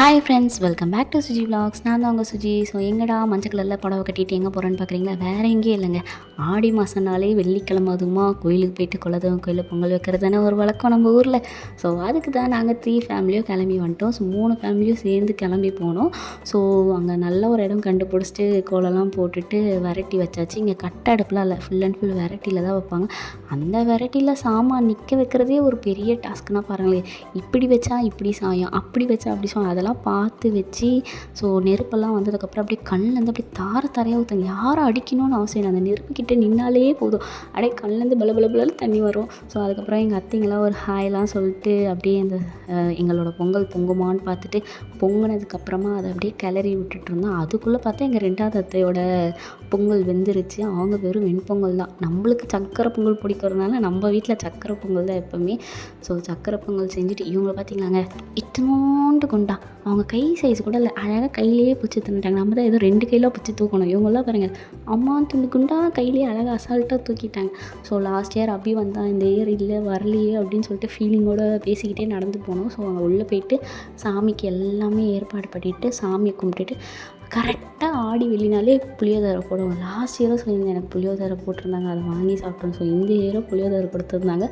Hi friends, welcome back to Suji vlogs. நான் தான் உங்கள் சுஜி. ஸோ எங்கடா மஞ்சள் கலரில் புடவை கட்டிட்டு எங்கே போகிறேன்னு பார்க்குறீங்களா? வேறு எங்கேயும் இல்லைங்க. ஆடி மாதம்னாலே வெள்ளிக்கிழமை அதுவுமா கோயிலுக்கு போயிட்டு குலதெய்வம் கோயிலில் பொங்கல் வைக்கிறது தானே ஒரு வழக்கம் நம்ம ஊரில். ஸோ அதுக்கு தான் நாங்கள் 3 ஃபேமிலியும் கிளம்பி வந்துட்டோம். ஸோ 3 ஃபேமிலியும் சேர்ந்து கிளம்பி போனோம். ஸோ அங்கே நல்ல ஒரு இடம் கண்டுபிடிச்சிட்டு கோலம்லாம் போட்டுட்டு விரட்டி வச்சாச்சு. இங்கே கட்ட அடுப்புலாம் இல்லை, ஃபுல் அண்ட் ஃபுல் விரட்டியில் தான் வைப்பாங்க. அந்த விரட்டியில் சாமான் நிற்க வைக்கிறதே ஒரு பெரிய டாஸ்க்குன்னா பாருங்களேன். இப்படி வச்சா இப்படி சாயம், அப்படி வச்சா அப்படி சாயம், அதெல்லாம் பார்த்து வச்சு. ஸோ நெருப்பெல்லாம் வந்ததுக்கப்புறம் அப்படியே கண்ணிலேருந்து அப்படியே தார தாரையாக ஊற்றுங்க. யாரும் அடிக்கணும்னு அவசியம் இல்லை, அந்த நெருப்புக்கிட்ட நின்னாலே போதும், அப்படியே கண்ணிலேருந்து பல தண்ணி வரும். ஸோ அதுக்கப்புறம் எங்கள் அத்தைங்களாம் ஒரு ஹாய்லாம் சொல்லிட்டு அப்படியே அந்த எங்களோட பொங்கல் பொங்குமான்னு பார்த்துட்டு பொங்கினதுக்கப்புறமா அதை அப்படியே கிளறி விட்டுட்டு இருந்தோம். அதுக்குள்ளே பார்த்தா எங்கள் 2வது அத்தையோட பொங்கல் வெந்துருச்சு. அவங்க வெறும் வெண்பொங்கல் தான். நம்மளுக்கு சக்கரை பொங்கல் பிடிக்கிறதுனால நம்ம வீட்டில் சக்கரை பொங்கல் தான் எப்போவுமே. ஸோ சக்கரை பொங்கல் செஞ்சுட்டு இவங்கள பார்த்தீங்களாங்க, இத்தனோண்டு குண்டா, அவங்க கை சைஸ் கூட இல்லை, அழகாக கையிலேயே பிடிச்சி தின்னுட்டாங்க. நம்ம தான் ஏதோ 2 கையில பிடிச்சி தூக்கணும். இவங்களாம் பாருங்கள், அம்மா துண்டு குண்டா கையிலேயே அழகாக அசால்ட்டாக தூக்கிட்டாங்க. ஸோ லாஸ்ட் இயர் அபி வந்தான், இந்த இயர் இல்லை வரலையே அப்படின்னு சொல்லிட்டு ஃபீலிங்கோடு பேசிக்கிட்டே நடந்து போனோம். ஸோ அங்கே உள்ளே போயிட்டு சாமிக்கு எல்லாமே ஏற்பாடு பண்ணிவிட்டு சாமியை கும்பிட்டுட்டு கரெக்டாக ஆடி வெள்ளினாலே புளியோதரை போடுவோம். லாஸ்ட் இயரும் சொல்லியிருந்தேன், எனக்கு புளியோதரை போட்டிருந்தாங்க, அதை வாங்கி சாப்பிட்டோம். ஸோ இந்த இயரும் புளியோதரை கொடுத்துருந்தாங்க.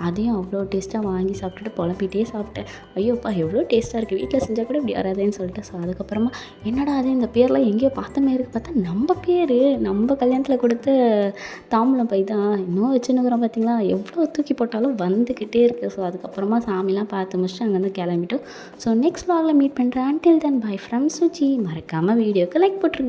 அதையும் அவ்வளோ டேஸ்ட்டாக வாங்கி சாப்பிட்டுட்டு புலம்பிகிட்டே சாப்பிட்டேன். ஐயோப்பா எவ்வளோ டேஸ்ட்டாக இருக்குது, வீட்டில் செஞ்சால் கூட இப்படி வராதேன்னு சொல்லிட்டு. ஸோ அதுக்கப்புறமா என்னடா அது இந்த பேர்லாம் எங்கேயோ பார்த்த மாரி இருக்குது, பார்த்தா நம்ம பேர் நம்ம கல்யாணத்தில் கொடுத்த தாம்பூலம் பை தான் இன்னும் வச்சுன்னுக்குறோம். பார்த்தீங்களா, எவ்வளோ தூக்கி போட்டாலும் வந்துக்கிட்டே இருக்குது. ஸோ அதுக்கப்புறமா சாமிலாம் பார்த்து முடிச்சுட்டு அங்கேருந்து கிளம்பிட்டோம். ஸோ நெக்ஸ்ட் vlogல மீட் பண்ணுறேன். until then bye from Suji. மறக்காமல் வீடியோக்கு லைக் போட்டுருங்க.